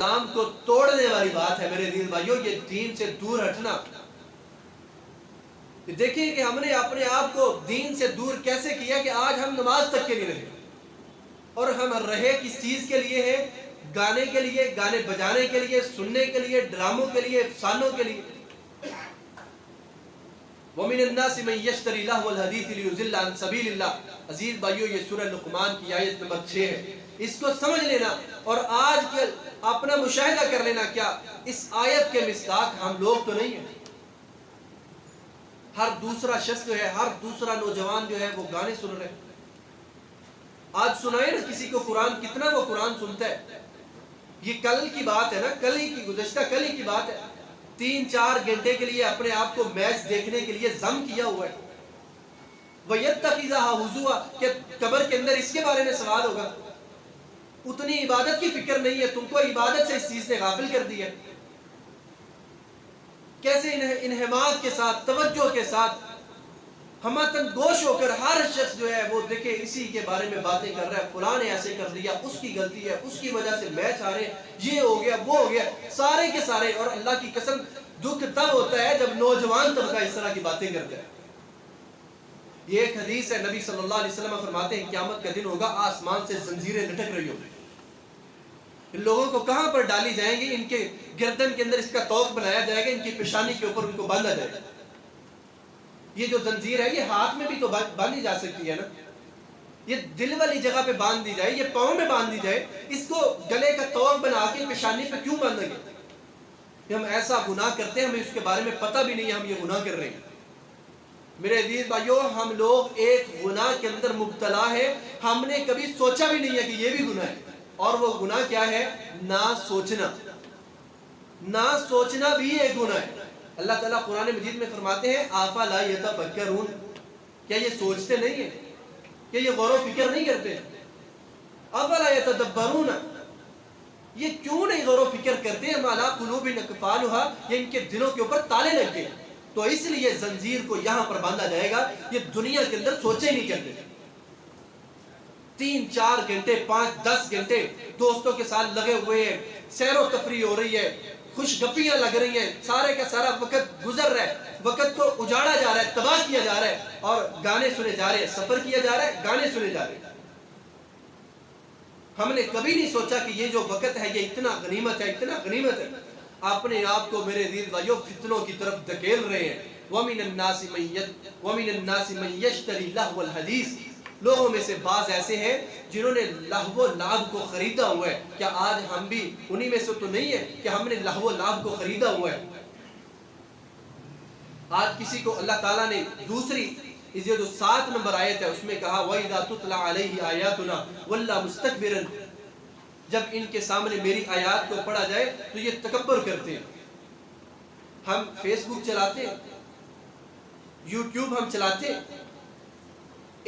اسلام کو توڑنے والی بات ہے میرے دین بھائیوں، یہ دین سے دور ہٹنا۔ دیکھیں کہ ہم نے اپنے آپ کو دین سے دور کیسے کیا کہ آج ہم نماز تک کے لیے رہے، اور ہم رہے کس چیز کے لیے ہیں؟ گانے کے لیے، گانے بجانے کے لیے، سننے کے لیے، ڈراموں کے لیے، افسانوں کے لیے۔ وَمِنَ النَّاسِ مَن يَشْتَرِي لَهْوَ الْحَدِيثِ لِيُضِلَّ عَن سَبِيلِ اللَّهِ۔ عزیز بھائیو، یہ سورہ لقمان کی آیت نمبر 6 ہے، اس کو سمجھ لینا اور آج کے اپنا مشاہدہ کر لینا، کیا اس آیت کے مصداق ہم لوگ تو نہیں ہیں؟ ہر دوسرا شخص جو ہے، ہر دوسرا نوجوان جو ہے وہ گانے سن رہے ہیں۔ آج سنائے نا کسی کو قرآن، کتنا وہ قرآن سنتا ہے؟ یہ کل کی بات ہے نا، کل ہی کی، گزشتہ کل ہی کی بات ہے۔ 3-4 گھنٹے کے لیے اپنے آپ کو میچ دیکھنے کے لیے ضم کیا ہوا ہے۔ وَيَتَّخِذَهَا هُزُوًا، کہ قبر کے اندر اس کے بارے میں سوال ہوگا۔ اتنی عبادت کی فکر نہیں ہے، تم کو عبادت سے اس چیز نے غافل کر دیا ہے۔ کیسے انہماک کے ساتھ، توجہ کے ساتھ، ہمتن گوش ہو کر ہر شخص جو ہے وہ دیکھے اسی کے بارے میں باتیں کر رہا ہے، فلاں نے ایسے کر دیا، اس کی غلطی ہے، اس کی وجہ سے میچ ہارے، یہ ہو گیا، وہ ہو گیا، سارے کے سارے۔ اور اللہ کی قسم، دکھ تب ہوتا ہے جب نوجوان طبقہ اس طرح کی باتیں کرتا ہے۔ یہ ایک حدیث ہے، نبی صلی اللہ علیہ وسلم فرماتے ہیں قیامت کا دن ہوگا، آسمان سے زنجیریں لٹک رہی ہوں گی، ان لوگوں کو کہاں پر ڈالی جائیں گی؟ ان کے گردن کے اندر اس کا توق بنایا جائے گا، ان کی پیشانی کے اوپر ان کو باندھا جائے گا۔ یہ جو زنجیر ہے یہ ہاتھ میں بھی تو باندھی جا سکتی ہے نا، یہ دل والی جگہ پہ باندھ دی جائے، یہ پاؤں میں باندھ دی جائے، اس کو گلے کا توق بنا کے پیشانی پہ کیوں باندھیں گے؟ کہ ہم ایسا گناہ کرتے ہیں، ہمیں اس کے بارے میں پتہ بھی نہیں ہے ہم یہ گناہ کر رہے ہیں۔ میرے عزیز بھائیو، ہم لوگ ایک گناہ کے اندر مبتلا ہے، ہم نے کبھی سوچا بھی نہیں ہے کہ یہ بھی گناہ ہے۔ اور وہ گناہ کیا ہے؟ نہ سوچنا۔ نہ سوچنا بھی ایک گناہ ہے۔ اللہ تعالیٰ قرآن مجید میں فرماتے ہیں افلا یتفکرون، کیا یہ سوچتے نہیں ہیں؟ کیا یہ غور و فکر نہیں کرتے؟ افلا یتدبرون، یہ کیوں نہیں غور و فکر کرتے؟ ما علی قلوب اقفالها، یہ ان کے دلوں کے اوپر تالے لگ گئے، تو اس لیے زنجیر کو یہاں پر باندھا جائے گا، یہ دنیا کے اندر سوچے نہیں کرتے۔ 3-4 گھنٹے، 5-10 گھنٹے دوستوں کے ساتھ لگے ہوئے ہیں، سیر و تفریح ہو رہی ہے، خوش گپیاں لگ رہی ہیں، سارے کا سارا وقت گزر رہا ہے، وقت کو اجاڑا جا رہا ہے، تباہ کیا جا رہا ہے، اور گانے سنے جا رہے ہیں، سفر کیا جا رہا ہے، گانے سنے جا رہے ہیں۔ ہم نے کبھی نہیں سوچا کہ یہ جو وقت ہے یہ اتنا غنیمت ہے، اتنا غنیمت ہے۔ اپنے آپ کو میرے عزیز بھائیو فتنوں کی طرف دھکیل رہے ہیں۔ وَمِنَ النَّاسِ مَن يَشْتَرِي لَهْوَ الْحَدِيثِ، لوگوں میں سے بعض ایسے ہیں جنہوں نے لہو و لعب کو خریدا ہوا ہے۔ کیا آج ہم بھی انہی میں سے تو نہیں ہے کہ ہم نے لہو و لعب کو خریدا ہوا ہے؟ آج کسی کو اللہ تعالیٰ نے دوسری یہ جو 7 نمبر آیت ہے اس میں کہا وَإِذَا تُتْلَى عَلَيْهِ آيَاتُنَا وَلَّى مُسْتَكْبِرًا، جب ان کے سامنے میری آیات کو پڑھا جائے تو یہ تکبر کرتے ہیں۔ ہم فیس بک چلاتے ہیں، یوٹیوب ہم چلاتے ہیں،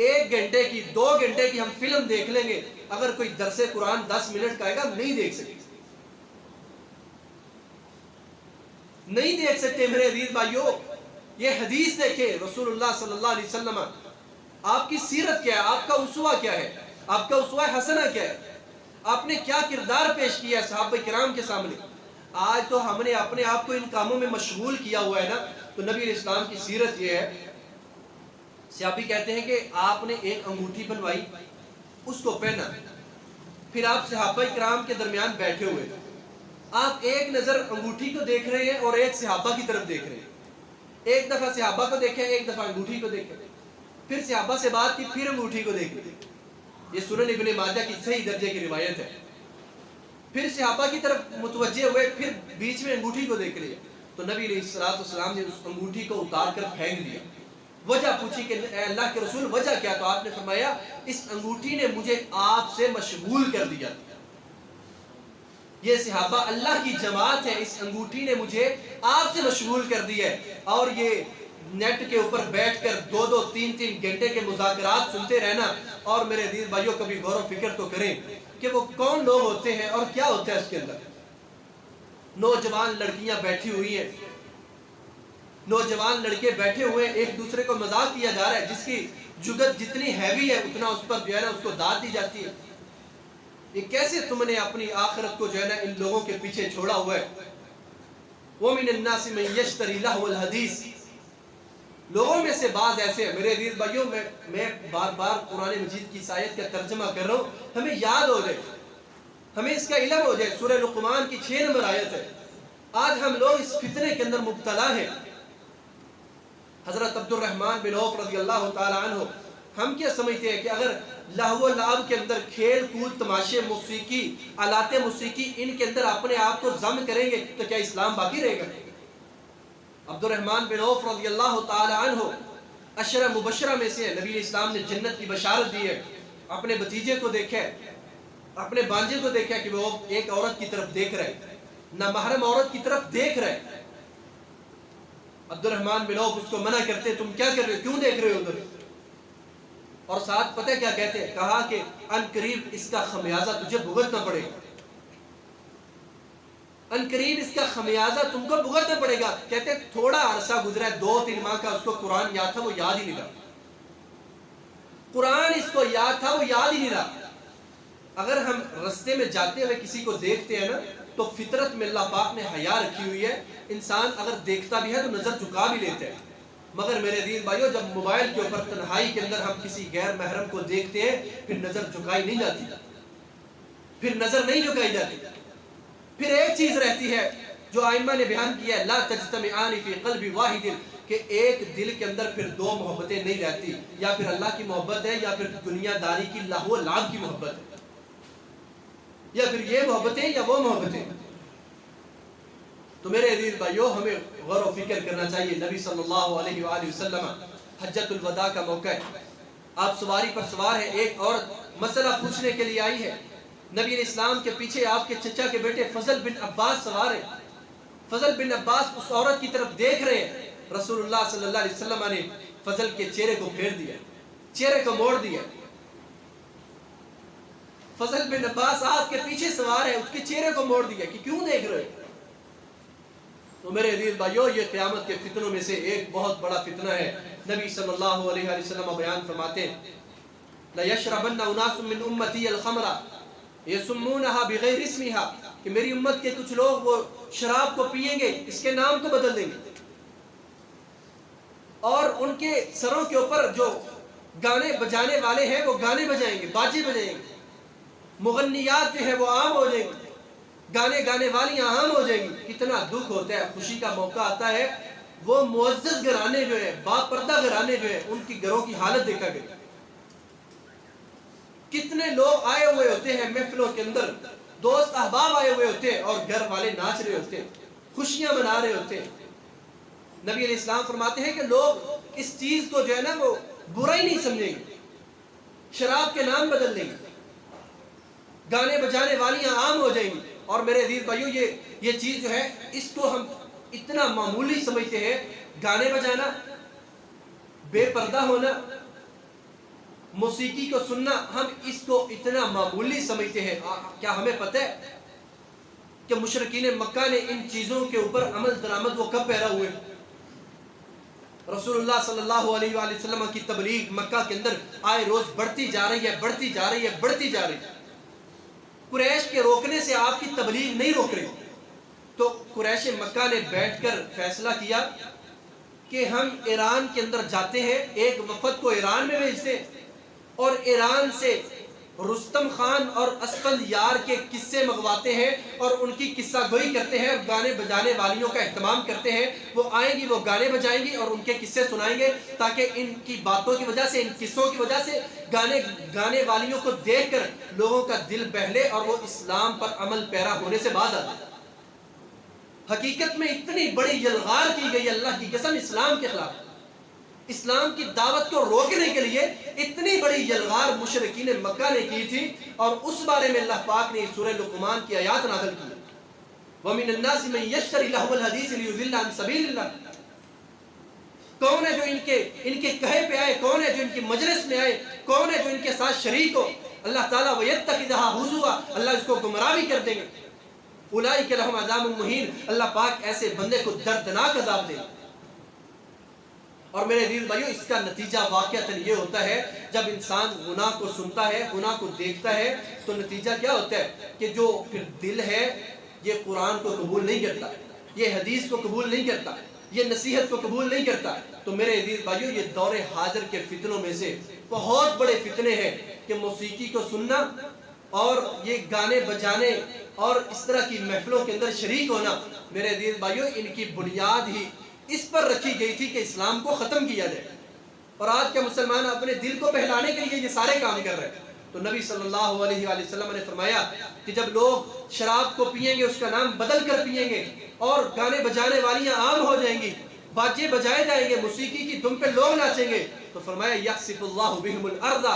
1 گھنٹے کی 2 گھنٹے کی ہم فلم دیکھ لیں گے، اگر کوئی درس قرآن 10 منٹ کا آئے گا ہم نہیں دیکھ سکتے، نہیں دیکھ سکتے میرے عزیز بھائیو۔ یہ حدیث دیکھیں، رسول اللہ صلی اللہ علیہ وسلم، آپ کی سیرت کیا ہے، آپ کا اسوہ کیا ہے، آپ کا اسوہ حسنہ کیا ہے، آپ نے کیا کردار پیش کیا ہے صحابہ کرام کے سامنے۔ آج تو ہم نے اپنے آپ کو ان کاموں میں مشغول کیا ہوا ہے نا۔ تو نبی علیہ السلام کی سیرت یہ ہے، صحابی کہتے ہیں کہ آپ نے ایک انگوٹھی بنوائی، اس کو پہنا، پھر آپ صحابہ کرام کے درمیان بیٹھے ہوئے، آپ ایک نظر انگوٹھی کو دیکھ رہے ہیں اور ایک صحابہ کی طرف دیکھ رہے ہیں، ایک دفعہ صحابہ کو دیکھیں، ایک دفعہ انگوٹھی کو دیکھیں، پھر صحابہ سے بات کی، پھر انگوٹھی کو دیکھ لیں۔ یہ سنن ابن ماجہ کی صحیح درجے کی روایت ہے۔ پھر صحابہ کی طرف متوجہ ہوئے، پھر بیچ میں انگوٹھی کو دیکھ لیا، تو نبی علیہ السلام نے اس انگوٹھی کو اتار کر پھینک دیا۔ وجہ پوچھی کہ اے اللہ کے رسول وجہ کیا؟ تو آپ نے فرمایا اس انگوٹھی نے مجھے آپ سے مشغول کر دیا۔ یہ صحابہ اللہ کی جماعت ہے، اس انگوٹھی نے مجھے آپ سے مشغول کر دیا ہے۔ اور یہ نیٹ کے اوپر بیٹھ کر 2-2 3-3 گھنٹے کے مذاکرات سنتے رہنا، اور میرے عزیز بھائیوں کبھی غور و فکر تو کریں کہ وہ کون لوگ ہوتے ہیں اور کیا ہوتا ہے اس کے اندر۔ نوجوان لڑکیاں بیٹھی ہوئی ہیں، نوجوان لڑکے بیٹھے ہوئے، ایک دوسرے کو مذاق کیا جا رہا ہے، جس کی جگت جتنی ہیوی ہے اتنا اس پر جو ہے نا اس کو داد دی جاتی ہے۔ یہ کیسے تم نے اپنی آخرت کو جو ہے نا ان لوگوں کے پیچھے چھوڑا ہوا ہے. وَمِنَ النَّاسِ مَن يَشْتَرِي لَهْوَ الْحَدِيثِ، لوگوں میں سے بعض ایسے ہیں. میرے عزیز بھائیوں، میں بار بار قرآن مجید کی اس آیت کا ترجمہ کر رہا ہوں، ہمیں یاد ہو جائے، ہمیں اس کا علم ہو جائے. سورہ لقمان کی 6 نمبر آیت ہے. آج ہم لوگ اس فتنے کے اندر مبتلا ہیں. حضرت عبد الرحمن بن عوف رضی اللہ تعالی عنہ، ہم کیا سمجھتے ہیں کہ اگر لہو و لعب کے اندر کھیل کود، تماشے، موسیقی، آلات موسیقی، ان کے اندر اپنے آپ کو ضم کریں گے تو کیا اسلام باقی رہے گا؟ عبد الرحمن بن عوف رضی اللہ تعالی عنہ عشرہ مبشرہ میں سے، نبی اسلام نے جنت کی بشارت دی ہے. اپنے بھتیجے کو دیکھا ہے، اپنے بانجے کو دیکھا کہ وہ ایک عورت کی طرف دیکھ رہے، نامحرم عورت کی طرف دیکھ رہے. عبد الرحمن بن عوف اس کو منع کرتے، تم کیا کر رہے ہو، کیوں دیکھ رہے ہو ادھر؟ اور ساتھ پتہ کیا کہتے ہیں؟ کہا کہ ان قریب اس کا خمیازہ تجھے بھگتنا پڑے گا. ان قریب اس کا خمیازہ تم کو بھگتنا پڑے گا. کہتے ہیں تھوڑا عرصہ گزرا ہے، 2-3 ماہ کا، اس کو قرآن یاد تھا، وہ یاد ہی نہیں رہا. قرآن اس کو یاد تھا، وہ یاد ہی نہیں رہا. اگر ہم رستے میں جاتے ہوئے کسی کو دیکھتے ہیں نا، تو فطرت میں اللہ پاک نے حیا رکھی ہوئی ہے. انسان اگر دیکھتا بھی ہے تو نظر جھکا بھی لیتے ہیں. مگر میرے دین بھائیو، جب موبائل کے اوپر تنہائی کے اندر ہم کسی غیر محرم کو دیکھتے ہیں، پھر نظر جھکائی نہیں جاتی، پھر نظر نہیں جھکائی جاتی. پھر ایک چیز رہتی ہے جو ائمہ نے بیان کیا ہے، لا تجتمعان فی قلب واحد، کہ ایک دل کے اندر پھر 2 محبتیں نہیں رہتی. یا پھر اللہ کی محبت ہے، یا پھر دنیا داری کی لہو و لعب کی محبت ہے، یا پھر یہ محبتیں یا وہ محبتیں. تو میرے عزیز بھائیو، ہمیں غور و فکر کرنا چاہیے. نبی صلی اللہ علیہ وآلہ وسلم، حجۃ الوداع کا موقع ہے، آپ سواری پر سوار ہیں. ایک عورت مسئلہ پوچھنے کے لیے آئی ہے. نبی اسلام کے پیچھے آپ کے چچا کے بیٹے فضل بن عباس سوار ہیں. فضل بن عباس اس عورت کی طرف دیکھ رہے ہیں. رسول اللہ صلی اللہ علیہ وسلم نے فضل کے چہرے کو پھیر دیا، چہرے کو موڑ دیا. فضل بن عباس آپ کے پیچھے سوار ہے، اس کے چہرے کو موڑ دیا کہ کیوں دیکھ رہے ہیں؟ تو میرے عزیز بھائیو، یہ قیامت کے فتنوں میں سے ایک بہت بڑا فتنہ ہے. نبی صلی اللہ علیہ وسلم بیان فرماتے ہیں، لَيَشْرَبَنَّ أُنَاسٌ مِّنْ أُمَّتِي الْخَمْرَ يَسُمُّونَهَا بِغَيْرِ اسْمِهَا، کہ میری امت کے کچھ لوگ وہ شراب کو پئیں گے، اس کے نام کو بدل دیں گے، اور ان کے سروں کے اوپر جو گانے بجانے والے ہیں وہ گانے بجائیں گے، باجے بجائیں گے. مغنیات جو ہے وہ عام ہو جائیں گے، گانے گانے والیاں عام ہو جائیں گی. کتنا دکھ ہوتا ہے. خوشی کا موقع آتا ہے، وہ معزز گھرانے جو ہے، با پردہ گھرانے جو ہے، ان کی گھروں کی حالت دیکھا گیا. کتنے لوگ آئے ہوئے ہوتے ہیں محفلوں کے اندر، دوست احباب آئے ہوئے ہوتے ہیں، اور گھر والے ناچ رہے ہوتے ہیں، خوشیاں منا رہے ہوتے ہیں. نبی علیہ السلام فرماتے ہیں کہ لوگ اس چیز کو جو ہے نا وہ برا ہی نہیں سمجھیں گے، شراب کے نام بدل دیں گے، گانے بجانے والیاں عام ہو جائیں گی. اور میرے عزیز بھائیو، یہ چیز جو ہے، اس کو ہم اتنا معمولی سمجھتے ہیں. گانے بجانا، بے پردہ ہونا، موسیقی کو سننا، ہم اس کو اتنا معمولی سمجھتے ہیں. کیا ہمیں پتہ ہے کہ مشرکین مکہ نے ان چیزوں کے اوپر عمل درآمد وہ کب پیرا ہوئے؟ رسول اللہ صلی اللہ علیہ وآلہ وسلم کی تبلیغ مکہ کے اندر آئے روز بڑھتی جا رہی ہے، بڑھتی جا رہی ہے، بڑھتی جا رہی ہے. قریش کے روکنے سے آپ کی تبلیغ نہیں روک رہی. تو قریش مکہ نے بیٹھ کر فیصلہ کیا کہ ہم ایران کے اندر جاتے ہیں، ایک وفد کو ایران میں بھیجتے ہیں، اور ایران سے رستم خان اور اسفل یار کے قصے منگواتے ہیں، اور ان کی قصہ گوئی کرتے ہیں، گانے بجانے والیوں کا اہتمام کرتے ہیں. وہ آئیں گی، وہ گانے بجائیں گی اور ان کے قصے سنائیں گے، تاکہ ان کی باتوں کی وجہ سے، ان قصوں کی وجہ سے گانے والیوں کو دیکھ کر لوگوں کا دل بہلے اور وہ اسلام پر عمل پیرا ہونے سے باز آ جائے. حقیقت میں اتنی بڑی یلغار کی گئی اللہ کی قسم اسلام کے خلاف. اسلام کی دعوت کو روکنے کے لیے اتنی بڑی یلغار مشرکین مکہ نے کی تھی. اور اس بارے میں اللہ پاک نے سورہ لقمان کی آیات نازل کی، وَمِنَ النَّاسِ مَن يَشْتَرِي لَهْوَ الْحَدِيثِ لِيُضِلَّ عَن سَبِيلِ اللَّهِ. کون ہے جو ان کے کہے پہ آئے، کون ہے جو ان کی مجلس میں آئے، کون ہے جو ان کے ساتھ شریک ہو؟ اللہ تعالیٰ وَيَتَّخِذَهَا هُزُوًا، اللہ اس کو گمراہ بھی کر دیں گے. اولئک لہم عذاب مہین، اللہ پاک ایسے بندے کو دردناک عذاب دے. اور میرے عزیز بھائیو اس کا نتیجہ واقعتاً یہ ہوتا ہے جب انسان گناہ کو سنتا ہے، گناہ کو دیکھتا ہے، تو نتیجہ کیا ہوتا ہے کہ جو پھر دل ہے یہ قرآن کو قبول نہیں کرتا، یہ حدیث کو قبول نہیں کرتا، یہ نصیحت کو قبول نہیں کرتا۔ تو میرے عزیز بھائیو یہ دور حاضر کے فتنوں میں سے بہت بڑے فتنے ہیں کہ موسیقی کو سننا اور یہ گانے بجانے اور اس طرح کی محفلوں کے اندر شریک ہونا، میرے عزیز بھائیو ان کی بنیاد ہی اس پر رکھی گئی تھی کہ اسلام کو ختم کیا جائے، اور آج کے مسلمان اپنے دل کو بہلانے کے لیے یہ سارے کام کر رہے ہیں۔ تو نبی صلی اللہ علیہ وآلہ وسلم نے فرمایا کہ جب لوگ شراب کو پئیں گے اس کا نام بدل کر پئیں گے، اور گانے بجانے والیاں عام ہو جائیں گی، باجے بجائے جائیں گے، موسیقی کی دھن پہ لوگ ناچیں گے، تو فرمایا یخسف اللہ بہم الارض،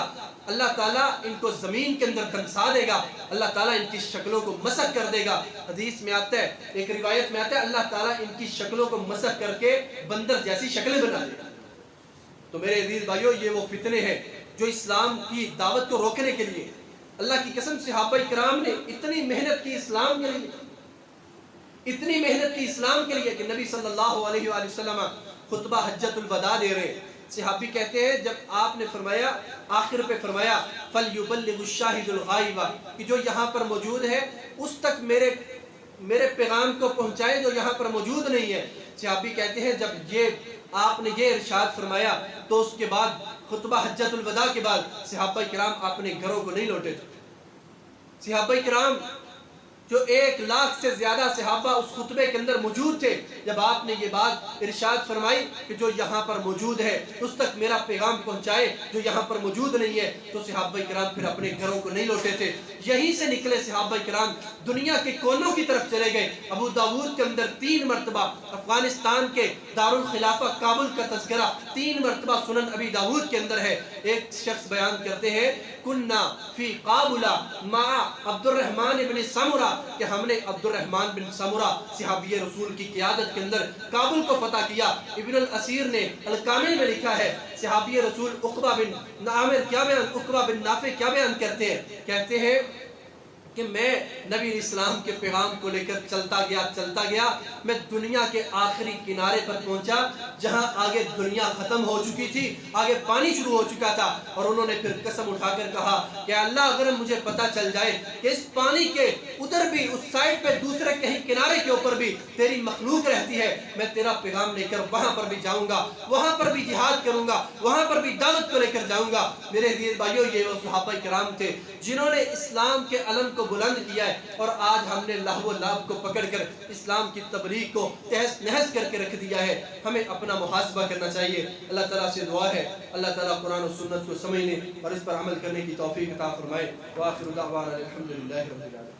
اللہ تعالیٰ ان کو زمین کے اندر دھنسا دے گا، اللہ تعالیٰ ان کی شکلوں کو مسخ کر دے گا۔ حدیث میں آتا ہے، ایک روایت میں آتا ہے، اللہ تعالیٰ ان کی شکلوں کو مسخ کر کے بندر جیسی شکلیں بنا دے گا۔ تو میرے عزیز بھائیو یہ وہ فتنے ہیں جو اسلام کی دعوت کو روکنے کے لیے، اللہ کی قسم صحابہ کرام نے اتنی محنت کی اسلام کے لیے، اتنی محنت کی اسلام کے لیے کہ نبی صلی اللہ علیہ وآلہ وسلم خطبہ حجت الوداع دے رہے، صحابی کہتے ہیں جب آپ نے فرمایا آخر پہ فرمایا فَلْيُبَلِّغُ الشَّاهِدُ الْغَائِبَ، کہ جو یہاں پر موجود ہے اس تک میرے پیغام کو پہنچائے جو یہاں پر موجود نہیں ہے۔ صحابی کہتے ہیں جب یہ آپ نے یہ ارشاد فرمایا تو اس کے بعد خطبہ حجت الوداع کے بعد صحابہ کرام اپنے گھروں کو نہیں لوٹے تھے۔ صحابہ کرام جو 1,00,000 سے زیادہ صحابہ اس خطبے کے اندر موجود تھے، جب آپ نے یہ بات ارشاد فرمائی کہ جو یہاں پر موجود ہے اس تک میرا پیغام پہنچائے جو یہاں پر موجود نہیں ہے، تو صحابہ کرام پھر اپنے گھروں کو نہیں لوٹے تھے۔ یہیں سے نکلے صحابہ کرام دنیا کے کونوں کی طرف چلے گئے۔ ابو داؤد کے اندر 3 مرتبہ افغانستان کے دارالخلافہ کابل کا تذکرہ 3 مرتبہ سنن ابی داؤد کے اندر ہے۔ ایک شخص بیان کرتے ہیں کننا فی قابل مع عبد الرحمن بن سمرہ، کہ ہم نے عبد الرحمن بن سمرہ صحابی رسول کی قیادت کے اندر کابل کو فتح کیا۔ ابن الاسیر نے الکامل میں لکھا ہے صحابی رسول عقبہ بن عامر کیا بیان، عقبہ بن نافع کیا بیان کرتے ہیں، کہتے ہیں کہ میں نبی اسلام کے پیغام کو لے کر چلتا گیا، میں دنیا کے آخری کنارے پر پہنچا جہاں آگے دنیا ختم ہو چکی تھی، آگے پانی شروع ہو چکا تھا، اور انہوں نے پھر قسم اٹھا کر کہا کہ اللہ اگر مجھے پتہ چل جائے کہ اس پانی کے ادھر بھی اس سائڈ پہ دوسرے کہیں کنارے کے اوپر بھی تیری مخلوق رہتی ہے، میں تیرا پیغام لے کر وہاں پر بھی جاؤں گا، وہاں پر بھی جہاد کروں گا، وہاں پر بھی دعوت کو لے کر جاؤں گا۔ میرے عزیز بھائیو یہ وہ صحابہ کرام تھے جنہوں نے اسلام کے علم کو بلند کیا ہے، اور آج ہم نے لہو و لعب کو پکڑ کر اسلام کی تبلیغ کو تہس نہس کر کے رکھ دیا ہے۔ ہمیں اپنا محاسبہ کرنا چاہیے۔ اللہ تعالیٰ سے دعا ہے اللہ تعالیٰ قرآن و سنت کو سمجھنے اور اس پر عمل کرنے کی توفیق عطا فرمائے۔ وآخر دعوانا الحمدللہ رب العالمین۔